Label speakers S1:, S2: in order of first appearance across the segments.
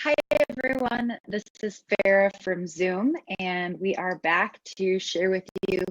S1: Hi everyone, this is Farah from Zoom, and we are back to share with you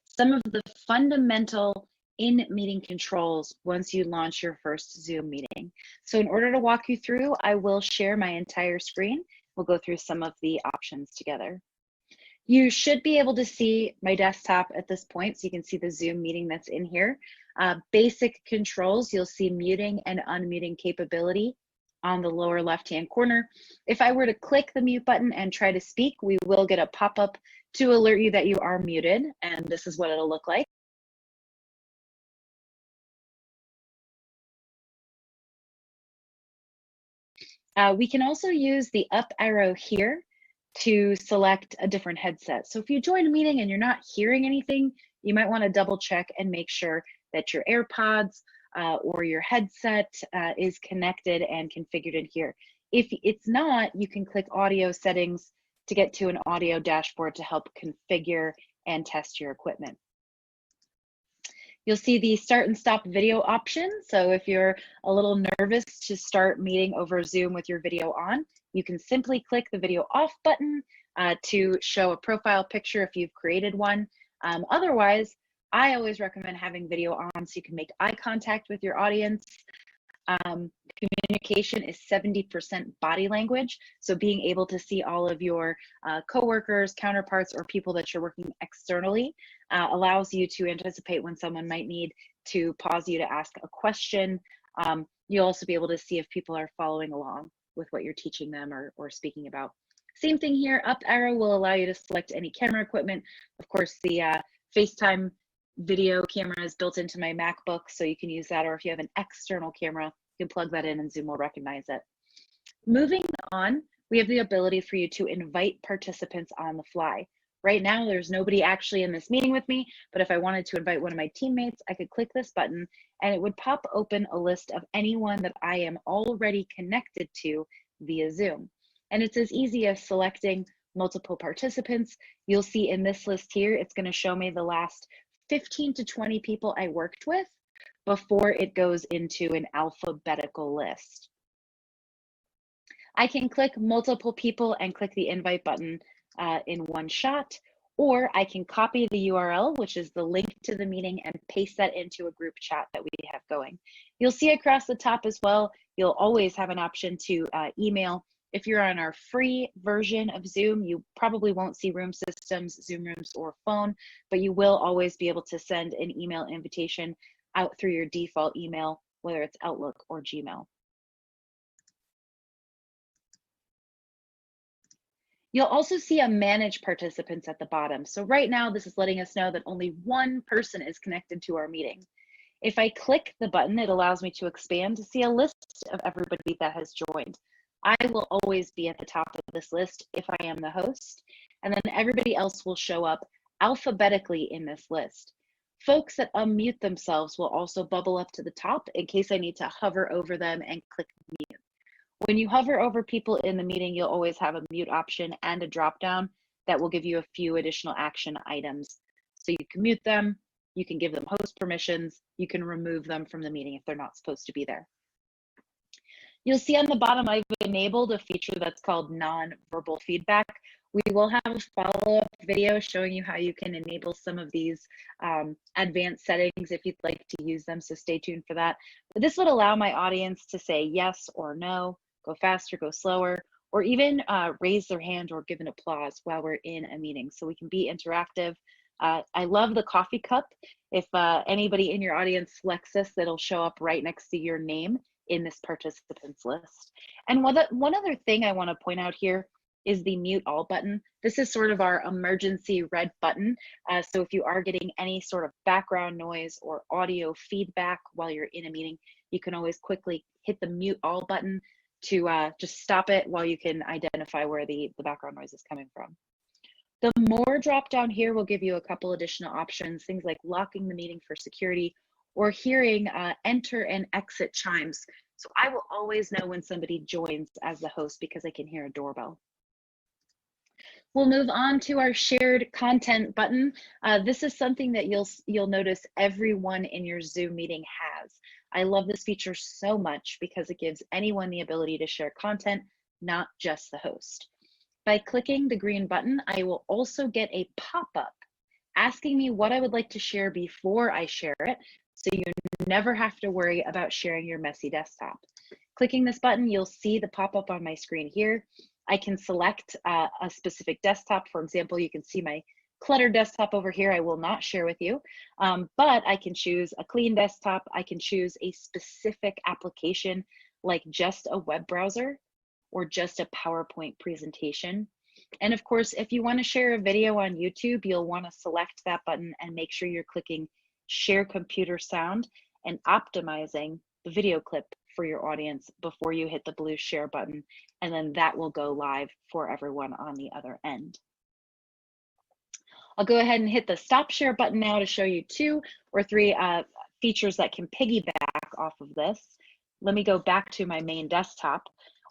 S1: some of the fundamental in-meeting controls once you launch your first Zoom meeting. So in order to walk you through, I will share my entire screen. We'll go through some of the options together. You should be able to see my desktop at this point, so you can see the Zoom meeting that's in here. Basic controls, you'll see muting and unmuting capability on the lower left-hand corner. If I were to click the mute button and try to speak, we will get a pop-up to alert you that you are muted, and this is what it'll look like. We can also use the up arrow here to select a different headset. So if you join a meeting and you're not hearing anything, you might want to double check and make sure that your AirPods or your headset is connected and configured in here. If it's not, you can click audio settings to get to an audio dashboard to help configure and test your equipment. You'll see the start and stop video option. So if you're a little nervous to start meeting over Zoom with your video on, you can simply click the video off button to show a profile picture if you've created one. Otherwise, I always recommend having video on so you can make eye contact with your audience. Communication is 70% body language, so being able to see all of your coworkers, counterparts, or people that you're working externally allows you to anticipate when someone might need to pause you to ask a question. You'll also be able to see if people are following along with what you're teaching them or speaking about. Same thing here, up arrow will allow you to select any camera equipment. Of course, the FaceTime video camera is built into my MacBook, so you can use that, or if you have an external camera, you can plug that in and Zoom will recognize it. Moving on, we have the ability for you to invite participants on the fly. Right now, there's nobody actually in this meeting with me, but if I wanted to invite one of my teammates, I could click this button and it would pop open a list of anyone that I am already connected to via Zoom. And it's as easy as selecting multiple participants. You'll see in this list here, it's going to show me the last 15 to 20 people I worked with before it goes into an alphabetical list. I can click multiple people and click the invite button in one shot, or I can copy the URL, which is the link to the meeting, and paste that into a group chat that we have going. You'll see across the top as well, you'll always have an option to email. If you're on our free version of Zoom, you probably won't see room systems, Zoom rooms, or phone, but you will always be able to send an email invitation out through your default email, whether it's Outlook or Gmail. You'll also see a manage participants at the bottom. So right now, this is letting us know that only one person is connected to our meeting. If I click the button, it allows me to expand to see a list of everybody that has joined. I will always be at the top of this list if I am the host, and then everybody else will show up alphabetically in this list. Folks that unmute themselves will also bubble up to the top in case I need to hover over them and click mute. When you hover over people in the meeting, you'll always have a mute option and a drop down that will give you a few additional action items. So you can mute them, you can give them host permissions, you can remove them from the meeting if they're not supposed to be there. You'll see on the bottom, I've enabled a feature that's called non-verbal feedback. We will have a follow-up video showing you how you can enable some of these advanced settings if you'd like to use them, so stay tuned for that. But this would allow my audience to say yes or no, go faster, go slower, or even raise their hand or give an applause while we're in a meeting, so we can be interactive. I love the coffee cup. If anybody in your audience selects this, that'll show up right next to your name in this participants list. And one other thing I want to point out here is the mute all button. This is sort of our emergency red button. So if you are getting any sort of background noise or audio feedback while you're in a meeting, you can always quickly hit the mute all button to just stop it while you can identify where the background noise is coming from. The more drop down here will give you a couple additional options, things like locking the meeting for security or hearing enter and exit chimes. So I will always know when somebody joins as the host because I can hear a doorbell. We'll move on to our shared content button. This is something that you'll notice everyone in your Zoom meeting has. I love this feature so much because it gives anyone the ability to share content not just the host. By clicking the green button, I will also get a pop-up asking me what I would like to share before I share it, so you never have to worry about sharing your messy desktop. Clicking this button, you'll see the pop-up on my screen here. I can select a specific desktop. For example, you can see my cluttered desktop over here. I will not share with you, but I can choose a clean desktop. I can choose a specific application, like just a web browser or just a PowerPoint presentation. And of course, if you want to share a video on YouTube, you'll want to select that button and make sure you're clicking share computer sound and optimizing the video clip for your audience before you hit the blue share button, and then that will go live for everyone on the other end. I'll go ahead and hit the stop share button now to show you 2 or 3 features that can piggyback off of this. Let me go back to my main desktop.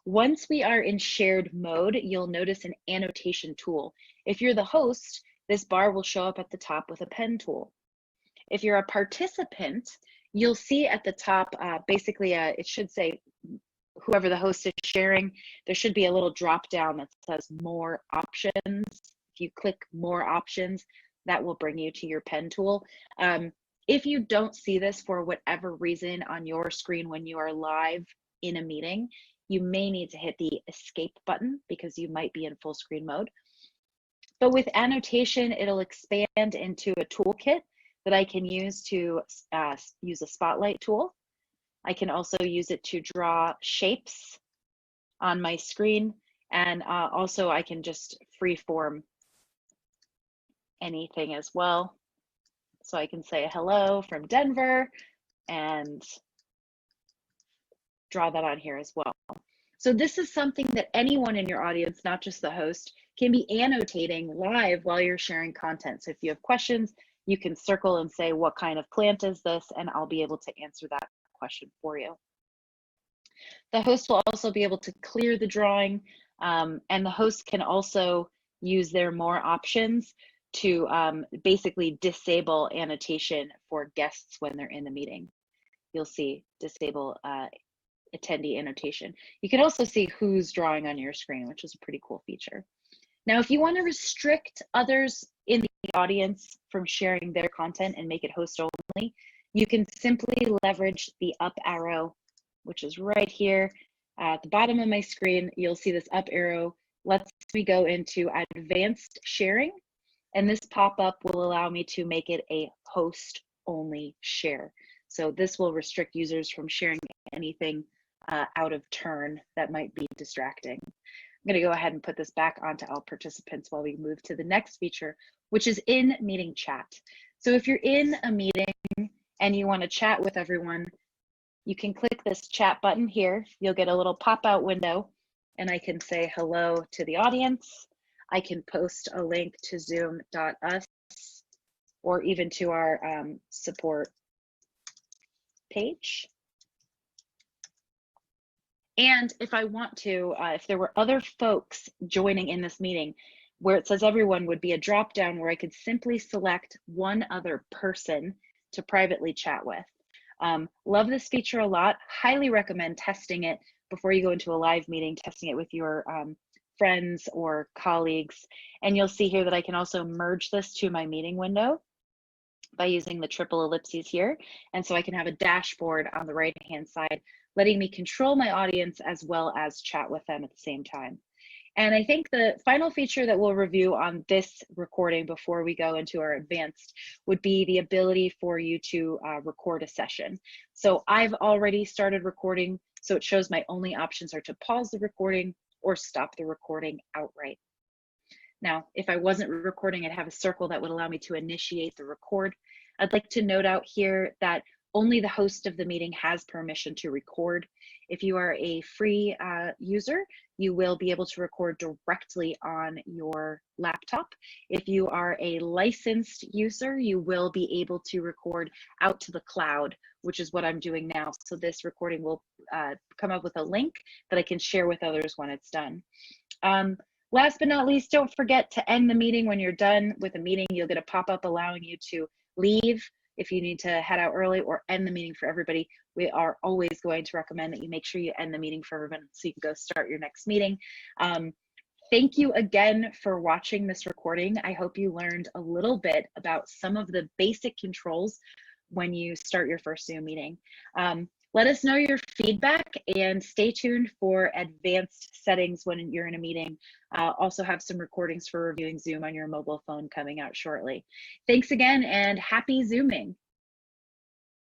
S1: Once we are in shared mode, you'll notice an annotation tool. If you're the host, this bar will show up at the top with a pen tool. If you're a participant, you'll see at the top, basically, it should say whoever the host is sharing. There should be a little drop down that says more options. If you click more options, that will bring you to your pen tool. If you don't see this for whatever reason on your screen when you are live in a meeting, you may need to hit the escape button because you might be in full screen mode. But with annotation, it'll expand into a toolkit that I can use to use a spotlight tool. I can also use it to draw shapes on my screen, and also I can just freeform anything as well. So I can say hello from Denver and draw that on here as well. So this is something that anyone in your audience, not just the host, can be annotating live while you're sharing content. So if you have questions, you can circle and say, what kind of plant is this? And I'll be able to answer that question for you. The host will also be able to clear the drawing, and the host can also use their more options to basically disable annotation for guests when they're in the meeting. You'll see disable attendee annotation. You can also see who's drawing on your screen, which is a pretty cool feature. Now, if you want to restrict others in the audience from sharing their content and make it host only, you can simply leverage the up arrow, which is right here at the bottom of my screen. You'll see this up arrow lets me go into advanced sharing, and this pop-up will allow me to make it a host only share. So this will restrict users from sharing anything out of turn that might be distracting. I'm going to go ahead and put this back onto all participants while we move to the next feature, which is in meeting chat. So if you're in a meeting and you want to chat with everyone, you can click this chat button here. You'll get a little pop-out window, and I can say hello to the audience. I can post a link to zoom.us or even to our support page. And if I want to, if there were other folks joining in this meeting, where it says everyone would be a drop down where I could simply select one other person to privately chat with. Love this feature a lot. Highly recommend testing it before you go into a live meeting, testing it with your friends or colleagues. And you'll see here that I can also merge this to my meeting window by using the triple ellipses here. And so I can have a dashboard on the right-hand side, letting me control my audience as well as chat with them at the same time. And I think the final feature that we'll review on this recording before we go into our advanced would be the ability for you to record a session. So I've already started recording, so it shows my only options are to pause the recording or stop the recording outright. Now, if I wasn't recording, I'd have a circle that would allow me to initiate the record. I'd like to note out here that only the host of the meeting has permission to record. If you are a free user, you will be able to record directly on your laptop. If you are a licensed user, you will be able to record out to the cloud, which is what I'm doing now. So this recording will come up with a link that I can share with others when it's done. Last but not least, don't forget to end the meeting. When you're done with a meeting, you'll get a pop-up allowing you to leave. if you need to head out early or end the meeting for everybody, we are always going to recommend that you make sure you end the meeting for everyone so you can go start your next meeting. Thank you again for watching this recording. I hope you learned a little bit about some of the basic controls when you start your first Zoom meeting. Let us know your feedback and stay tuned for advanced settings when you're in a meeting. Also have some recordings for reviewing Zoom on your mobile phone coming out shortly. Thanks again and happy Zooming.